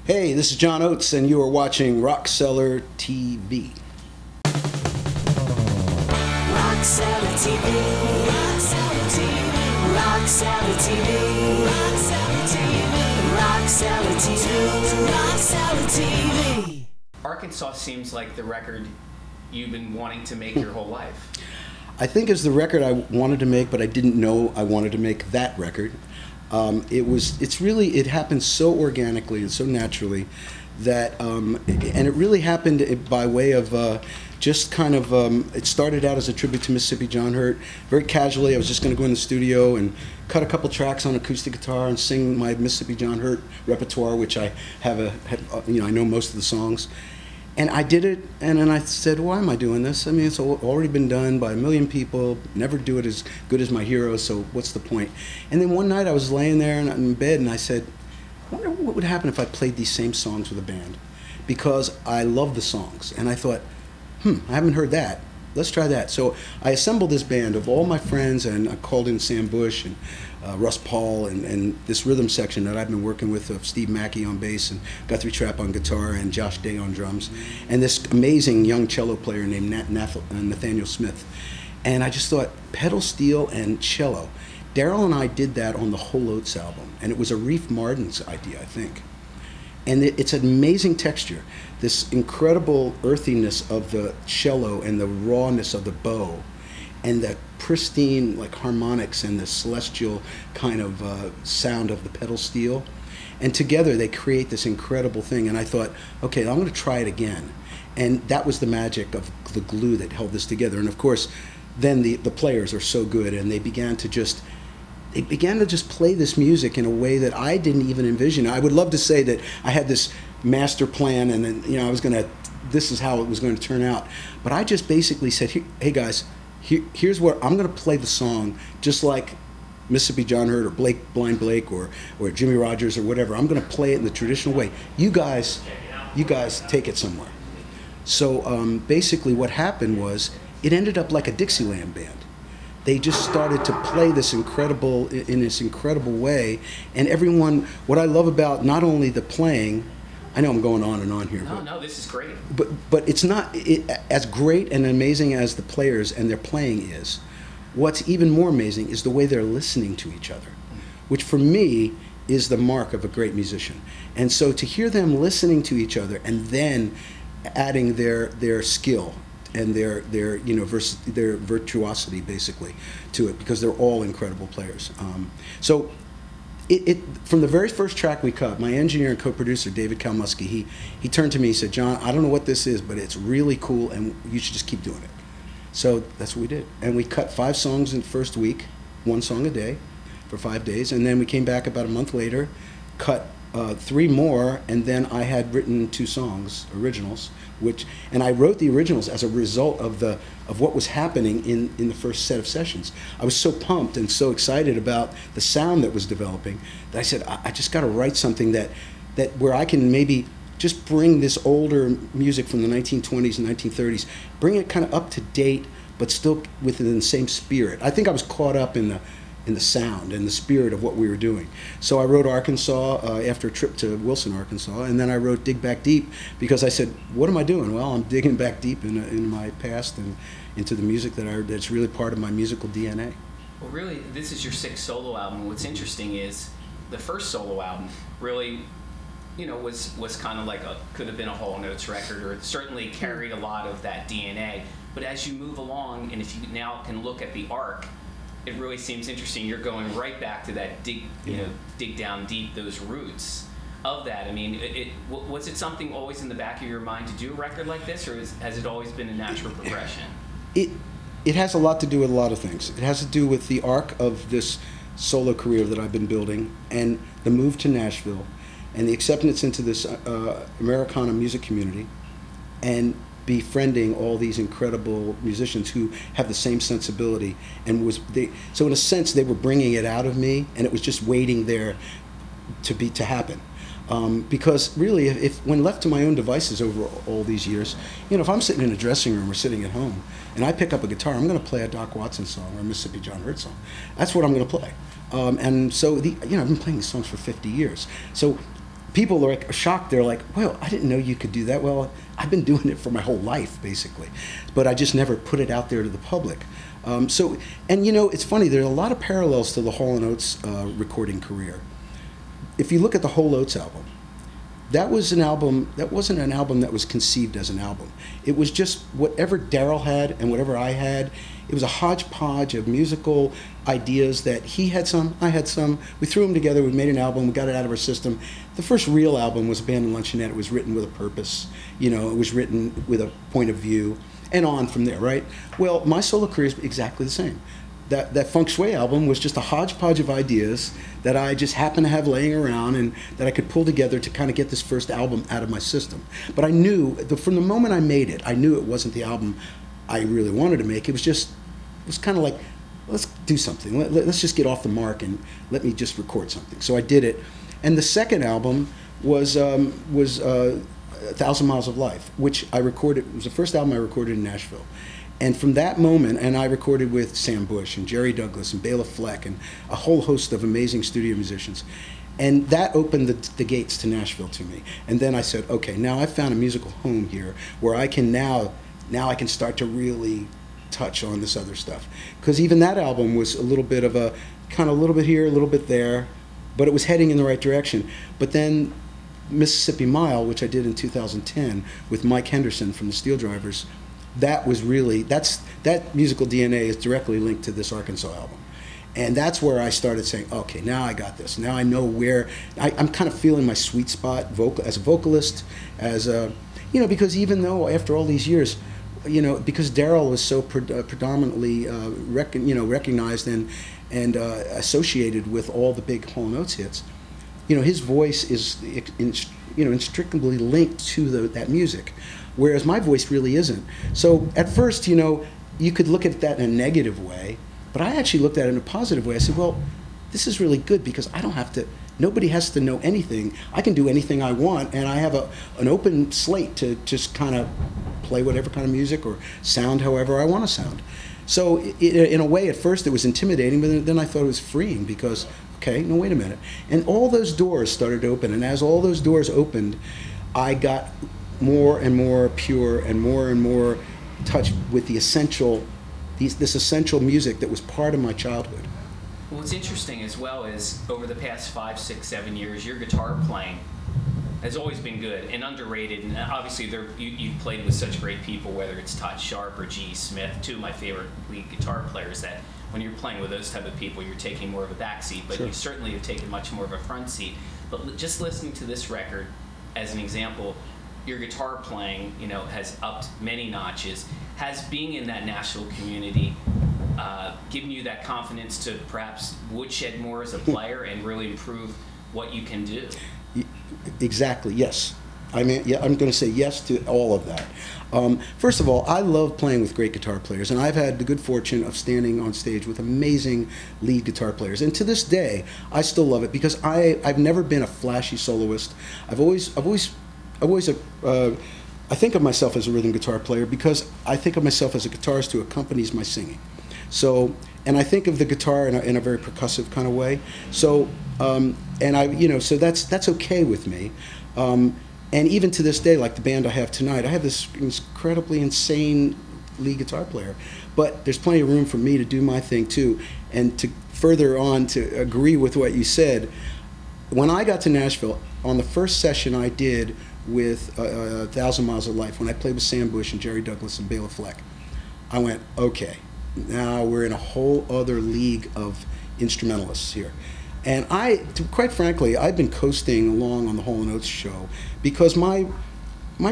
Hey, this is John Oates, and you are watching RockCellarTV. RockCellar TV, RockCellar TV, RockCellar TV, RockCellar TV, RockCellar TV. Arkansas seems like the record you've been wanting to make your whole life. I think it's the record I wanted to make, but I didn't know I wanted to make that record. It happened so organically and so naturally that, and it really happened by way of just kind of, it started out as a tribute to Mississippi John Hurt. Very casually, I was just going to go in the studio and cut a couple tracks on acoustic guitar and sing my Mississippi John Hurt repertoire, which I I know most of the songs. And I did it, and then I said, why am I doing this? I mean, it's already been done by a million people, never do it as good as my hero, so what's the point? And then one night I was laying there in bed, and I said, I wonder what would happen if I played these same songs with a band, because I love the songs. And I thought, I haven't heard that. Let's try that. So I assembled this band of all my friends, and I called in Sam Bush and Russ Paul and this rhythm section that I've been working with of Steve Mackey on bass and Guthrie Trapp on guitar and Josh Day on drums, and this amazing young cello player named Nathaniel Smith. And I just thought, pedal steel and cello. Daryl and I did that on the whole Oates album, and it was a Reef Martin's idea, I think. And it's an amazing texture, this incredible earthiness of the cello and the rawness of the bow, and the pristine like harmonics and the celestial kind of sound of the pedal steel. And together they create this incredible thing. And I thought, okay, I'm going to try it again. And that was the magic of the glue that held this together. And of course, then the players are so good, and they began to just play this music in a way that I didn't even envision. I would love to say that I had this master plan, and then this is how it was going to turn out. But I just basically said, hey guys, here's what I'm going to play the song just like Mississippi John Hurt or Blind Blake or Jimmy Rogers or whatever. I'm going to play it in the traditional way. You guys take it somewhere. So basically what happened was it ended up like a Dixieland band. They just started to play this in this incredible way, and everyone. What I love about not only the playing, I know I'm going on and on here. No, this is great. But it's not as great and amazing as the players and their playing is. What's even more amazing is the way they're listening to each other, which for me is the mark of a great musician. And so to hear them listening to each other and then adding their skill and their virtuosity basically to it, because they're all incredible players. From the very first track we cut, my engineer and co-producer David Kalmusky, he turned to me and said, John, I don't know what this is, but it's really cool, and you should just keep doing it. So that's what we did, and we cut 5 songs in the first week, 1 song a day for 5 days, and then we came back about a month later, cut 3 more, and then I had written 2 songs, originals, and I wrote the originals as a result of what was happening in the first set of sessions. I was so pumped and so excited about the sound that was developing that I said, I just got to write something that where I can maybe just bring this older music from the 1920s and 1930s, bring it kind of up to date, but still within the same spirit. I think I was caught up in the sound and the spirit of what we were doing. So I wrote Arkansas after a trip to Wilson, Arkansas, and then I wrote Dig Back Deep because I said, what am I doing? Well, I'm digging back deep in my past and into the music that's really part of my musical DNA. Well, really, this is your 6th solo album. What's interesting is the first solo album really, was kind of like could have been a Hall Notes record, or it certainly carried a lot of that DNA. But as you move along, and if you now can look at the arc, it really seems interesting. You're going right back to that dig down deep, those roots of that. I mean, was it something always in the back of your mind to do a record like this, or has it always been a natural progression? It has a lot to do with a lot of things. It has to do with the arc of this solo career that I've been building, and the move to Nashville, and the acceptance into this Americana music community, and befriending all these incredible musicians who have the same sensibility, and so in a sense they were bringing it out of me, and it was just waiting there to happen. Because really, when left to my own devices over all these years, if I'm sitting in a dressing room or sitting at home and I pick up a guitar, I'm going to play a Doc Watson song or a Mississippi John Hurt song. That's what I'm going to play. And so I've been playing these songs for 50 years. So people are like shocked. They're like, well, I didn't know you could do that. Well, I've been doing it for my whole life, basically. But I just never put it out there to the public. And you know, it's funny, there are a lot of parallels to the Hall & Oates recording career. If you look at the Hall & Oates album, that was an album, that wasn't an album that was conceived as an album. It was just whatever Daryl had and whatever I had. It was a hodgepodge of musical ideas that he had some, I had some. We threw them together, we made an album, we got it out of our system. The first real album was Abandoned Luncheonette. It was written with a purpose. You know, it was written with a point of view, and on from there, right? Well, my solo career is exactly the same. That Feng Shui album was just a hodgepodge of ideas that I just happened to have laying around and that I could pull together to kind of get this first album out of my system. But I knew, from the moment I made it, I knew it wasn't the album I really wanted to make. It was kind of like, let's do something. Let's just get off the mark and let me just record something. So I did it. And the second album was 1,000 Miles of Life, which I recorded. It was the first album I recorded in Nashville. And from that moment, and I recorded with Sam Bush and Jerry Douglas and Bela Fleck and a whole host of amazing studio musicians. And that opened the gates to Nashville to me. And then I said, okay, now I've found a musical home here where I can now I can start to really touch on this other stuff. Because even that album was a little bit of a, kind of a little bit here, a little bit there, but it was heading in the right direction. But then Mississippi Mile, which I did in 2010 with Mike Henderson from the Steel Drivers, that was really, that musical DNA is directly linked to this Arkansas album. And that's where I started saying, okay, now I got this. Now I know where, I'm kind of feeling my sweet spot as a vocalist, as a, you know, because even though after all these years, you know, because Daryl was so predominantly recognized and associated with all the big Hall & Oates hits, you know, his voice is inextricably linked to that music, whereas my voice really isn't. So at first, you know, you could look at that in a negative way, but I actually looked at it in a positive way. I said, well, this is really good because I don't have to, nobody has to know anything. I can do anything I want, and I have an open slate to just kind of play whatever kind of music or sound however I want to sound. So in a way, at first it was intimidating, but then I thought it was freeing because, okay, no, wait a minute. And all those doors started to open, and as all those doors opened, I got more and more pure and more touch with the essential, this essential music that was part of my childhood. Well, what's interesting as well is over the past 5, 6, 7 years, your guitar playing has always been good and underrated. And obviously, you've played with such great people, whether it's Todd Sharp or G. Smith, two of my favorite lead guitar players, that when you're playing with those type of people, you're taking more of a back seat, but sure, you certainly have taken much more of a front seat. But just listening to this record, as an example, your guitar playing, you know, has upped many notches. Has being in that Nashville community given you that confidence to perhaps woodshed more as a player and really improve what you can do? Exactly, yes. I mean, yeah, I'm going to say yes to all of that. First of all, I love playing with great guitar players, and I've had the good fortune of standing on stage with amazing lead guitar players. And to this day, I still love it because I've never been a flashy soloist. I think of myself as a rhythm guitar player because I think of myself as a guitarist who accompanies my singing. So, and I think of the guitar in a very percussive kind of way. So, so that's okay with me. And even to this day, like the band I have tonight, I have this incredibly insane lead guitar player, but there's plenty of room for me to do my thing too. And to further on, to agree with what you said, when I got to Nashville, on the first session I did with 1,000 Miles of Life, when I played with Sam Bush and Jerry Douglas and Bela Fleck, I went, okay, now we're in a whole other league of instrumentalists here. And quite frankly, I've been coasting along on the Hall & Oates show because my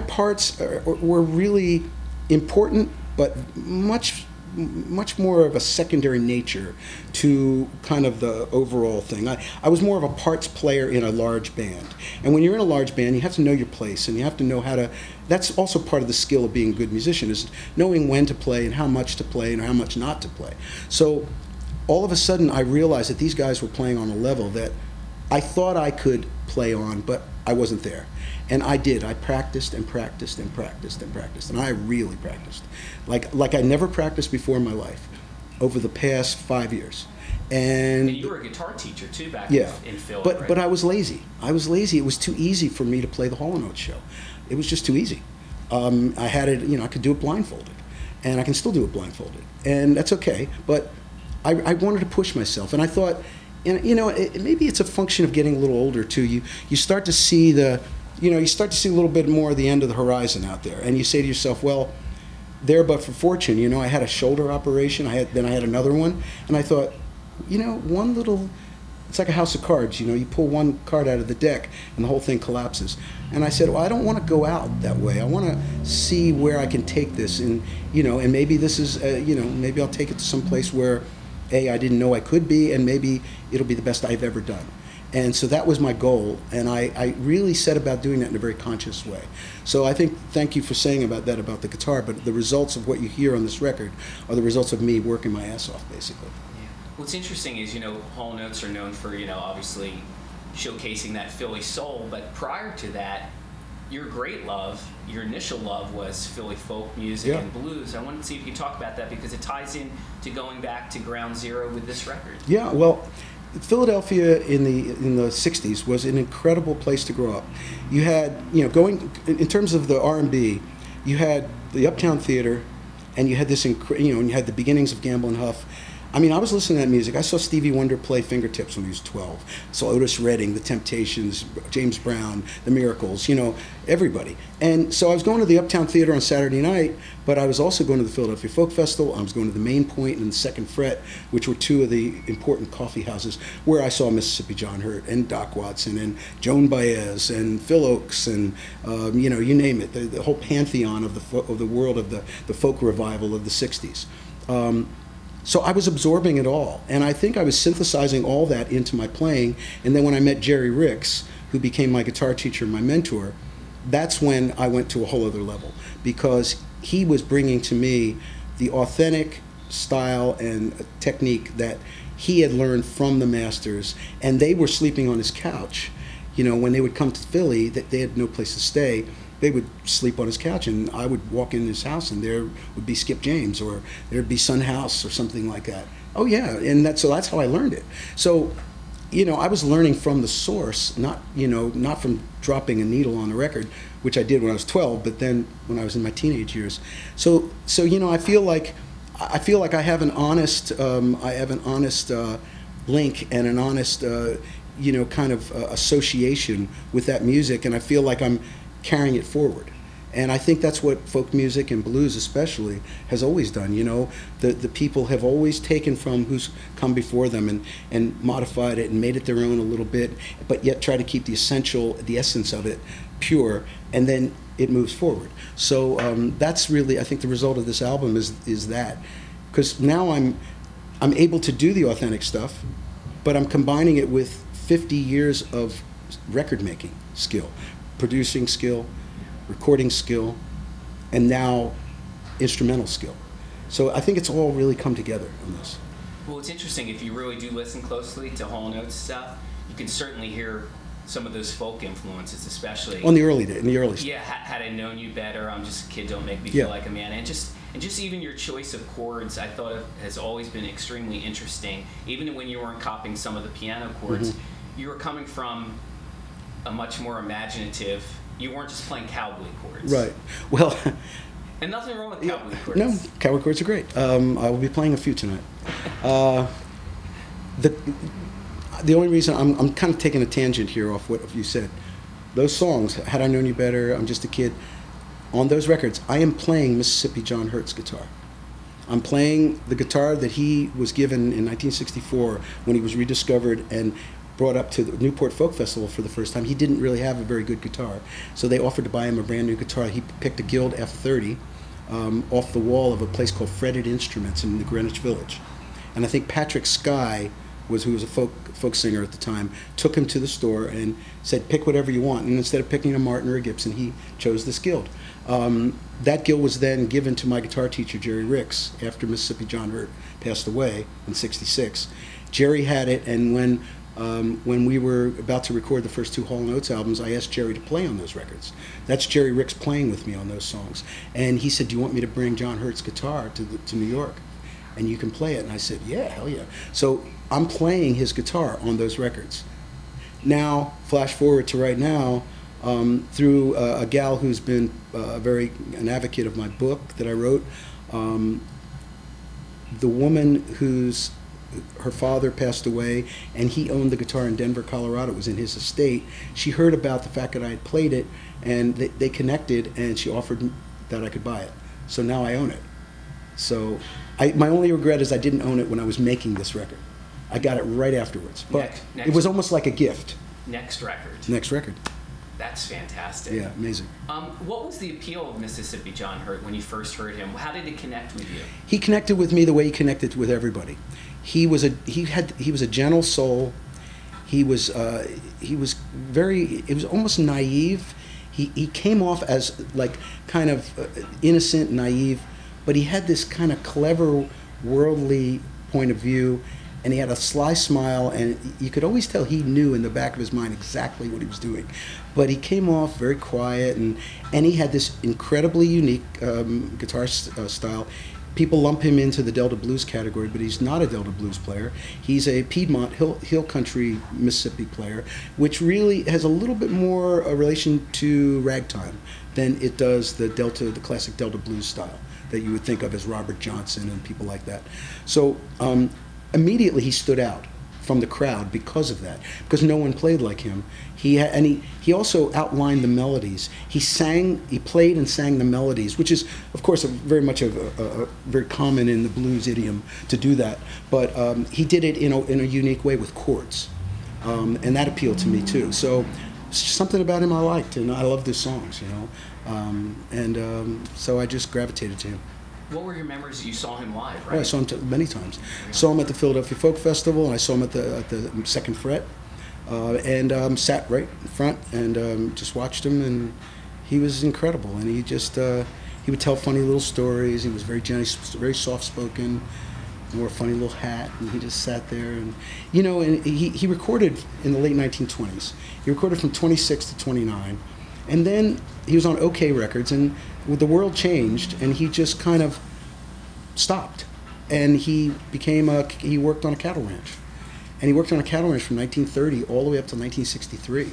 parts were really important, but much more of a secondary nature to kind of the overall thing. I was more of a parts player in a large band. And when you're in a large band, you have to know your place, and you have to know how to, that's also part of the skill of being a good musician, is knowing when to play and how much to play and how much not to play. So all of a sudden I realized that these guys were playing on a level that I thought I could play on, but I wasn't there. And I did. I practiced and practiced and practiced and practiced, and I really practiced. Like I never practiced before in my life over the past 5 years. And you were a guitar teacher too back in Philly, right? But I was lazy. It was too easy for me to play the Hall & Oates show. It was just too easy. I had it, I could do it blindfolded, and I can still do it blindfolded, and that's okay. But I wanted to push myself, and I thought, maybe it's a function of getting a little older too. You start to see a little bit more of the end of the horizon out there, and you say to yourself, well, there but for fortune, I had a shoulder operation. Then I had another one, and I thought, it's like a house of cards. You pull one card out of the deck, and the whole thing collapses. And I said, well, I don't want to go out that way. I want to see where I can take this, and and maybe this is, maybe I'll take it to some place where, I didn't know I could be, and maybe it'll be the best I've ever done. And so that was my goal, and I really set about doing that in a very conscious way. So thank you for saying about the guitar, but the results of what you hear on this record are the results of me working my ass off, basically. Yeah. What's interesting is, Hall & Oates are known for, obviously showcasing that Philly soul, but prior to that, your initial love was Philly folk music and blues. I wanted to see if you could talk about that, because it ties in to going back to ground zero with this record. Yeah, well, Philadelphia in the 60s was an incredible place to grow up. You had, going in terms of the R&B, you had the Uptown Theater, and you had this, and you had the beginnings of Gamble and Huff. I mean, I was listening to that music. I saw Stevie Wonder play Fingertips when he was 12. I saw Otis Redding, The Temptations, James Brown, The Miracles, everybody. And so I was going to the Uptown Theater on Saturday night, but I was also going to the Philadelphia Folk Festival. I was going to the Main Point and the Second Fret, which were two of the important coffee houses where I saw Mississippi John Hurt and Doc Watson and Joan Baez and Phil Oakes and, you name it, the whole pantheon of the world of the folk revival of the 60s. So I was absorbing it all, and I think I was synthesizing all that into my playing. And then when I met Jerry Ricks, who became my guitar teacher and my mentor, that's when I went to a whole other level, because he was bringing to me the authentic style and technique that he had learned from the masters, and they were sleeping on his couch. When they would come to Philly, that they had no place to stay. They would sleep on his couch, and I would walk in his house, and there would be Skip James, or there'd be Son House, or something like that. Oh yeah, and that's how I learned it. So, I was learning from the source, not from dropping a needle on a record, which I did when I was 12, but then when I was in my teenage years. So I feel like I have an honest, link and an honest, kind of association with that music, and I feel like I'm carrying it forward. And I think that's what folk music and blues especially has always done. The people have always taken from who's come before them and modified it and made it their own a little bit, but yet try to keep the essence of it pure, and then it moves forward. So that's really, I think, the result of this album is that, because now I'm able to do the authentic stuff, but I'm combining it with 50 years of record making skill, producing skill, recording skill, and now instrumental skill. So I think it's all really come together on this. Well, it's interesting, if you really do listen closely to Hall & Oates stuff, you can certainly hear some of those folk influences, especially in the early stuff. Yeah, had I known you better, I'm just a kid, don't make me feel like a man, and just even your choice of chords, I thought has always been extremely interesting. Even when you weren't copying some of the piano chords, you were coming from a much more imaginative. You weren't just playing cowboy chords. Right. Well. And nothing wrong with cowboy chords. No, cowboy chords are great. I will be playing a few tonight. The only reason I'm kind of taking a tangent here off what you said. Those songs, Had I Known You Better, I'm Just a Kid, on those records, I am playing Mississippi John Hurt's guitar. I'm playing the guitar that he was given in 1964 when he was rediscovered and brought up to the Newport Folk Festival for the first time. He didn't really have a very good guitar, so they offered to buy him a brand new guitar. He picked a Guild F30 off the wall of a place called Fretted Instruments in the Greenwich Village. And I think Patrick Skye, who was a folk singer at the time, took him to the store and said, pick whatever you want. And instead of picking a Martin or a Gibson, he chose this Guild. That Guild was then given to my guitar teacher, Jerry Ricks, after Mississippi John Hurt passed away in '66. Jerry had it, and when we were about to record the first two Hall & Oates albums, I asked Jerry to play on those records. That's Jerry Ricks playing with me on those songs. And he said, do you want me to bring John Hurt's guitar to New York? and you can play it. And I said, yeah, hell yeah. So I'm playing his guitar on those records. Now, flash forward to right now, through a gal who's been an advocate of my book that I wrote. The woman her father passed away, and he owned the guitar in Denver, Colorado. It was in his estate. She heard about the fact that I had played it, and they connected, and she offered that I could buy it. So now I own it. So my only regret is I didn't own it when I was making this record. I got it right afterwards. But Next it was almost like a gift. Next record. Next record. That's fantastic. Yeah, amazing. What was the appeal of Mississippi John Hurt when you first heard him? How did it connect with you? He connected with me the way he connected with everybody. He was a gentle soul. He was almost naive. He came off as like kind of innocent, naive, but he had this kind of clever, worldly point of view, and he had a sly smile, and you could always tell he knew in the back of his mind exactly what he was doing. But he came off very quiet, and he had this incredibly unique guitar style. People lump him into the Delta Blues category, but he's not a Delta Blues player. He's a Piedmont Hill Country Mississippi player, which really has a little bit more a relation to ragtime than it does the classic Delta Blues style that you would think of as Robert Johnson and people like that. So immediately he stood out from the crowd because of that, because no one played like him. He also outlined the melodies. He played and sang the melodies, which is, of course, very much very common in the blues idiom to do that. But he did it in a unique way with chords, and that appealed to me too. So something about him I liked, and I loved his songs, you know, so I just gravitated to him. What were your memories that you saw him live, right? Oh, I saw him many times. Saw him at the Philadelphia Folk Festival, and I saw him at the Second Fret, and sat right in front and just watched him, and he was incredible. And he just he would tell funny little stories. He was very gentle, very soft-spoken, wore a funny little hat, and he just sat there. And you know, and he recorded in the late 1920s. He recorded from 26 to 29, and then he was on OK Records, and the world changed, and he just kind of stopped, and he worked on a cattle ranch, and he worked on a cattle ranch from 1930 all the way up to 1963.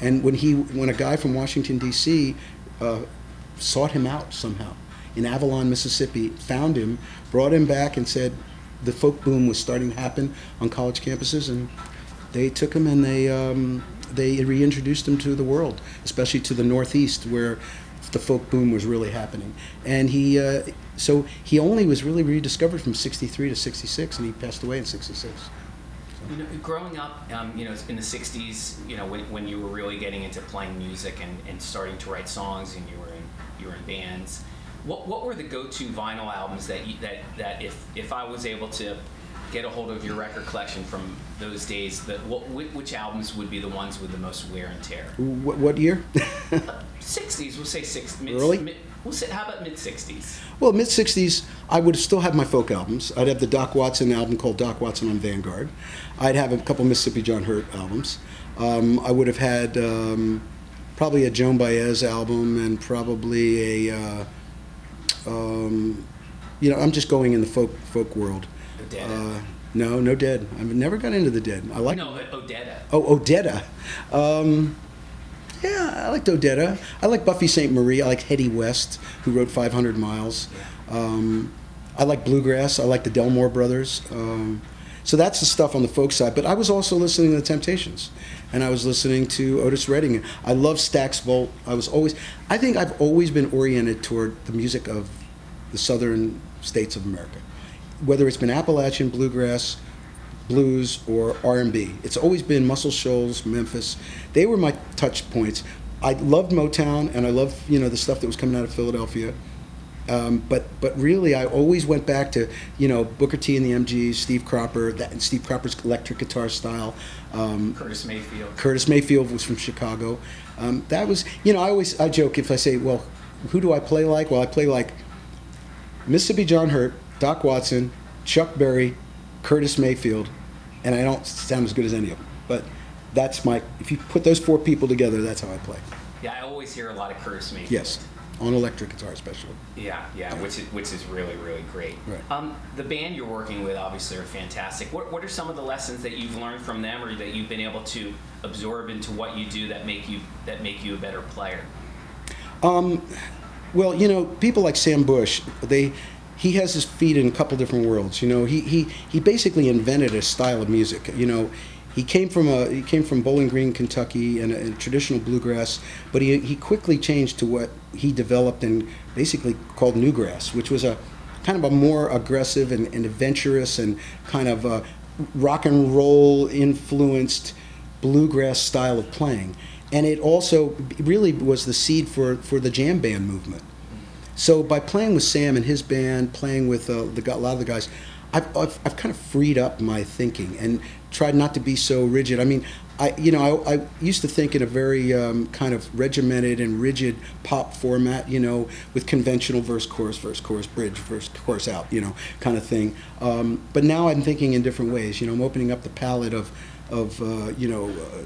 And when a guy from Washington D.C. sought him out somehow in Avalon, Mississippi, found him, brought him back, and said the folk boom was starting to happen on college campuses, and they took him and they reintroduced him to the world, especially to the Northeast, where the folk boom was really happening. And so he only was really rediscovered from 63 to 66, and he passed away in 66. So. You know, growing up, you know, in the 60s, you know, when you were really getting into playing music and starting to write songs, and you were in bands, what were the go-to vinyl albums that if I was able to get a hold of your record collection from those days, which albums would be the ones with the most wear and tear? What year? 60s, we'll say Early? We'll say, how about mid-60s? Well, mid-60s, I would still have my folk albums. I'd have the Doc Watson album called Doc Watson on Vanguard. I'd have a couple Mississippi John Hurt albums. I would have had probably a Joan Baez album, and probably a, you know, I'm just going in the folk world. Odetta. No Dead. I've never got into the Dead. I like. No, Odetta. Oh, Odetta. Yeah, I liked Odetta. I like Buffy St. Marie. I like Hetty West, who wrote 500 Miles. I like bluegrass. I like the Delmore Brothers. So that's the stuff on the folk side. But I was also listening to the Temptations, and I was listening to Otis Redding. I love Stax Volt. I think I've always been oriented toward the music of the southern states of America, whether it's been Appalachian, bluegrass, blues, or R&B. It's always been Muscle Shoals, Memphis. They were my touch points. I loved Motown, and I loved, you know, the stuff that was coming out of Philadelphia. But really, I always went back to, you know, Booker T and the MGs, Steve Cropper, and Steve Cropper's electric guitar style. Curtis Mayfield. Curtis Mayfield was from Chicago. That was, you know, I joke if I say, well, who do I play like? Well, I play like Mississippi John Hurt, Doc Watson, Chuck Berry, Curtis Mayfield, and I don't sound as good as any of them. But that's if you put those four people together, that's how I play. Yeah, I always hear a lot of Curtis Mayfield. Yes. on electric guitar especially. Yeah, which is really, really great. Right. The band you're working with obviously are fantastic. What are some of the lessons that you've learned from them, or that you've been able to absorb into what you do that make you a better player? Well, you know, people like Sam Bush, he has his feet in a couple different worlds. You know, he basically invented a style of music. You know, he came from Bowling Green, Kentucky, and a traditional bluegrass, but he quickly changed to what he developed and basically called newgrass, which was a kind of a more aggressive and adventurous and kind of rock and roll influenced bluegrass style of playing. And it also really was the seed for the jam band movement. So by playing with Sam and his band, playing with a lot of the guys, I've kind of freed up my thinking and tried not to be so rigid. I mean, I used to think in a very kind of regimented and rigid pop format, you know, with conventional verse, chorus, bridge, verse, chorus out, you know, kind of thing. But now I'm thinking in different ways. You know, I'm opening up the palette of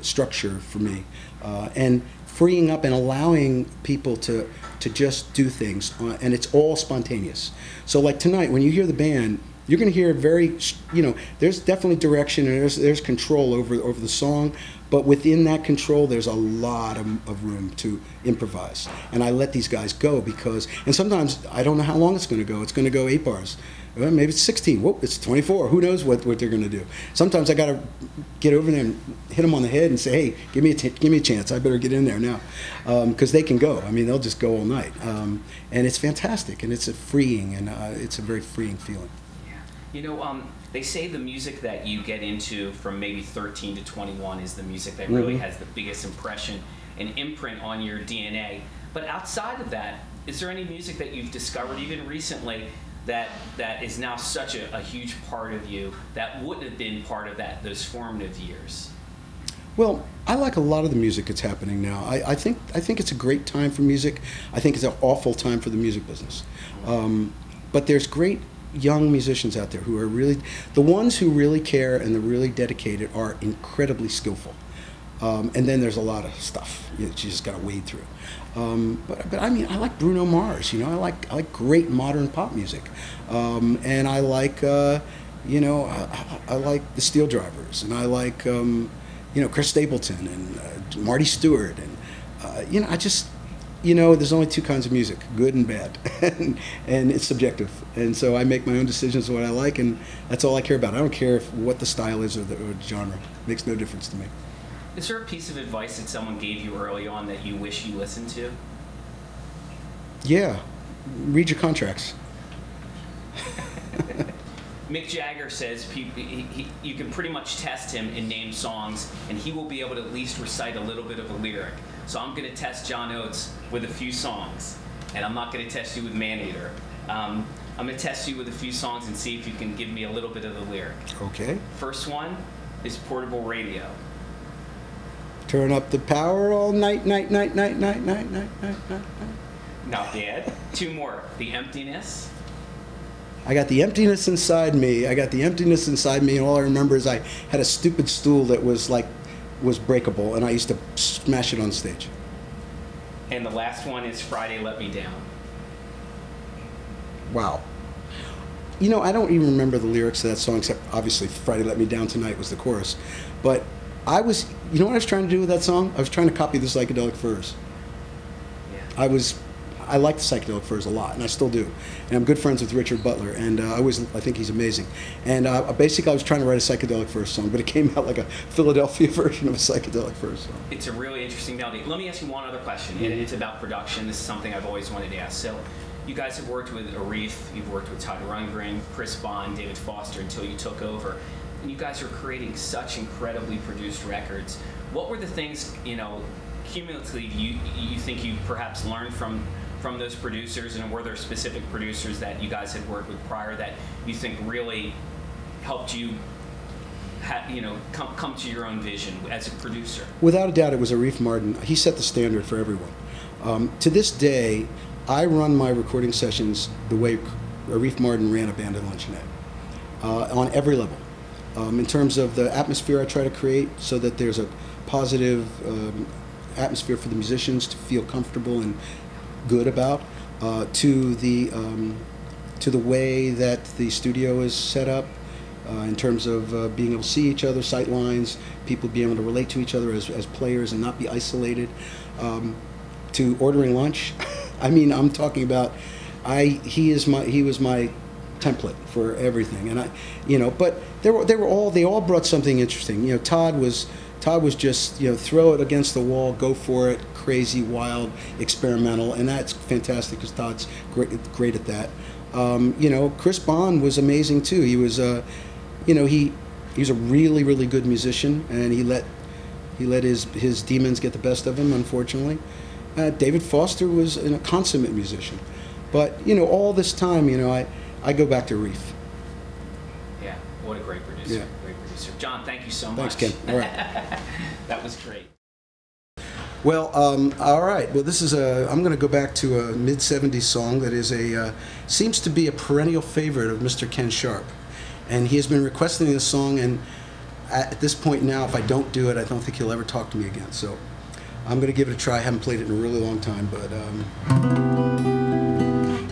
structure for me, and freeing up and allowing people to just do things, and it's all spontaneous. So like tonight, when you hear the band, you're going to hear very, you know, there's definitely direction and there's control over the song, but within that control, there's a lot of room to improvise. And I let these guys go and sometimes I don't know how long it's going to go. It's going to go 8 bars. Well, maybe it's 16. Whoop, it's 24. Who knows what they're going to do? Sometimes I got to get over there and hit them on the head and say, hey, give me a chance. I better get in there now, because they can go. I mean, they'll just go all night, and it's fantastic, and it's freeing, and it's a very freeing feeling. You know, they say the music that you get into from maybe 13 to 21 is the music that really has the biggest impression and imprint on your DNA. But outside of that, is there any music that you've discovered even recently that is now such a huge part of you that wouldn't have been part of those formative years? Well, I like a lot of the music that's happening now. I think it's a great time for music. I think it's an awful time for the music business. But there's great young musicians out there who are really, the ones who really care and they're really dedicated are incredibly skillful. And then there's a lot of stuff you just got to wade through. But I mean, I like Bruno Mars. You know, I like great modern pop music, and I like I like the Steel Drivers, and I like Chris Stapleton and Marty Stewart, and I just. There's only 2 kinds of music, good and bad, and it's subjective. And so I make my own decisions of what I like, and that's all I care about. I don't care what the style is or the genre. It makes no difference to me. Is there a piece of advice that someone gave you early on that you wish you listened to? Yeah, read your contracts. Mick Jagger says you can pretty much test him and name songs, and he will be able to at least recite a little bit of a lyric. So I'm going to test John Oates with a few songs, and I'm not going to test you with Maneater. I'm going to test you with a few songs and see if you can give me a little bit of the lyric. Okay. First one is Portable Radio. Turn up the power all night, night, night, night, night, night, night, night, night. Not bad. 2 more. The Emptiness. I got the emptiness inside me. And all I remember is I had a stupid stool that was breakable, and I used to smash it on stage. And the last one is Friday Let Me Down. Wow. I don't even remember the lyrics to that song, except obviously Friday Let Me Down Tonight was the chorus. But what I was trying to do with that song? I was trying to copy the Psychedelic Furs. Yeah. I like the Psychedelic Furs a lot, and I still do. And I'm good friends with Richard Butler, and I think he's amazing. And basically, I was trying to write a Psychedelic Furs song, but it came out like a Philadelphia version of a Psychedelic Furs song. It's a really interesting melody. Let me ask you one other question, and it's about production. This is something I've always wanted to ask. So, you guys have worked with Arif, you've worked with Todd Rundgren, Chris Bond, David Foster until you took over, and you guys are creating such incredibly produced records. What were the things, cumulatively, you think you perhaps learned from those producers, and were there specific producers that you guys had worked with prior that you think really helped you come to your own vision as a producer? Without a doubt, it was Arif Mardin. He set the standard for everyone. To this day, I run my recording sessions the way Arif Mardin ran a band at Luncheonette, on every level. In terms of the atmosphere I try to create, so that there's a positive atmosphere for the musicians to feel comfortable and good about, to the way that the studio is set up, in terms of being able to see each other, sight lines, people being able to relate to each other as players and not be isolated, to ordering lunch. I mean, I'm talking about, he was my template for everything, and but they all brought something interesting. Todd was just, throw it against the wall, go for it, crazy, wild, experimental, and that's fantastic because Todd's great at that. Chris Bond was amazing too. He was he's a really, really good musician, and he let his demons get the best of him, unfortunately. David Foster was a consummate musician, but all this time, I go back to Reef. Yeah, what a great producer. Yeah. Great producer. John, thank you so Thanks, much. Ken. All right. That was great. Well, all right. Well, this is I'm going to go back to a mid-'70s song that is seems to be a perennial favorite of Mr. Ken Sharp. And he has been requesting this song, and at this point now, if I don't do it, I don't think he'll ever talk to me again. So I'm going to give it a try. I haven't played it in a really long time, but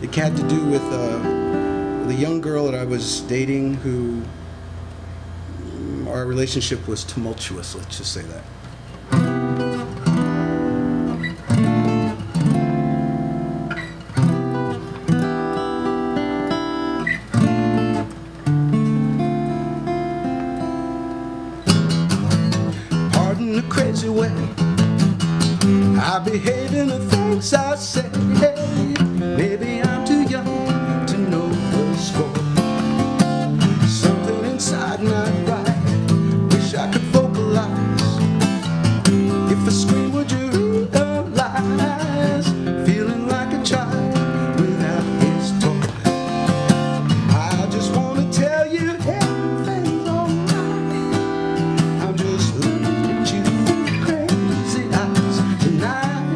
it had to do with the young girl that I was dating who our relationship was tumultuous, let's just say that. Pardon the crazy way I behave in the things I say. Maybe I'm too young to know the score. Something inside not right. Wish I could vocalize. If I scream, would you realize? Feeling like a child without his toy. I just want to tell you everything's alright. I'm just looking at you with crazy eyes tonight.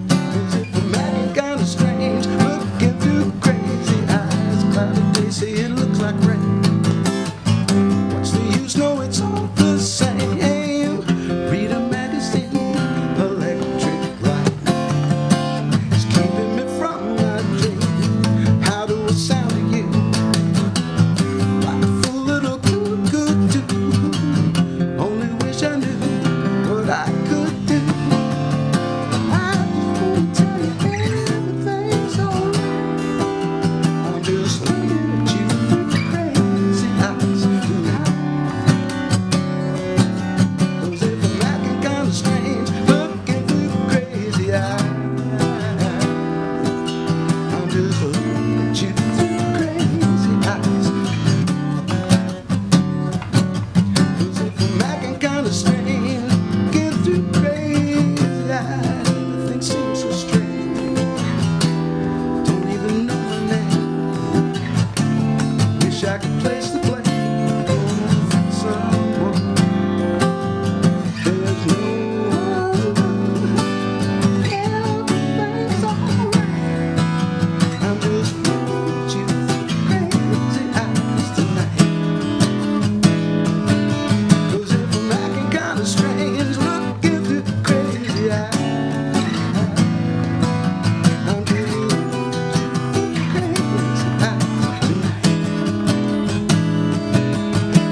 As if I'm acting kind of strange, looking through crazy eyes. Cloudy days say it looks like rain. What's the use? No, it's all the same. Read a magazine, electric light is keeping me from my dream. How do I sound to you? Like a fool little cuckoo too. Only wish I knew what I could do. I just want to tell you everything's alright. I'm just looking at you with crazy eyes tonight. 'Cause if I'm acting kind of strange, looking through crazy eyes, I'm just looking at you through crazy eyes. 'Cause if I'm acting kind of strange, looking through crazy eyes, everything seems so strange. Don't even know my name. Wish I could place the blame on someone. There's no one. Everything's alright. I'm just looking at you through crazy eyes tonight. 'Cause if I'm acting kind of strange, looking through crazy eyes, I'm just looking at you through crazy eyes tonight.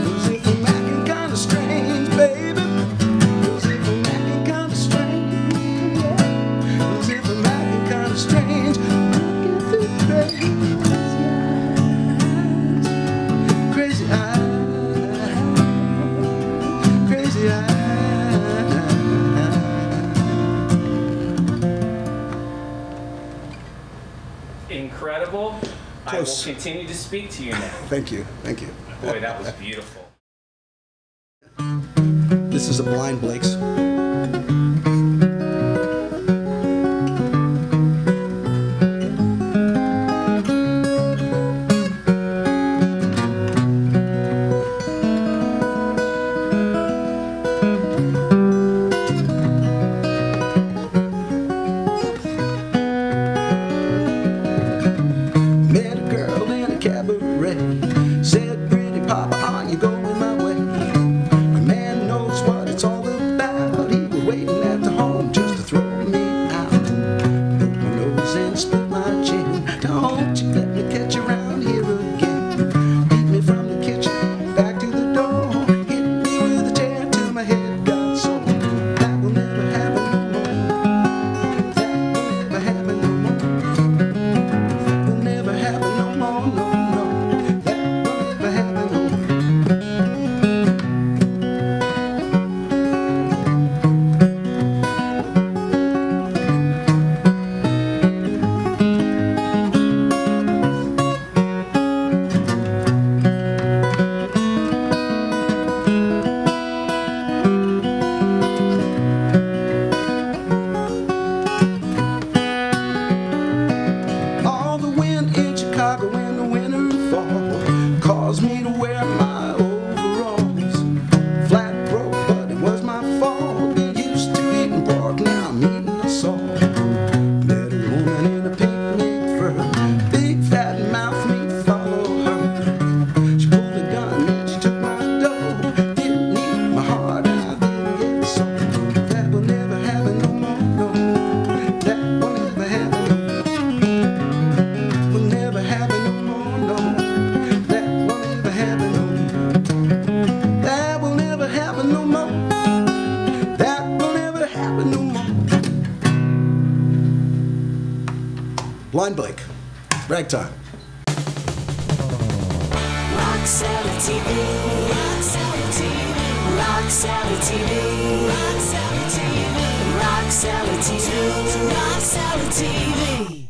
'Cause if I'm acting kind of strange, baby. 'Cause if I'm acting kind of strange, yeah. 'Cause if I'm acting kind of strange, looking through crazy eyes, crazy eyes, crazy eyes. Incredible. Close. I will continue to speak to you now. Thank you, thank you. Boy, that was beautiful. This is a Blind Blake's. Met a girl in a cabaret. Said, pretty papa, are you going my way? A man knows what it's all about. Blind Blake. Ragtime. RockCellar TV. RockCellar TV. RockCellar TV. RockCellar TV. RockCellar TV. RockCellar TV.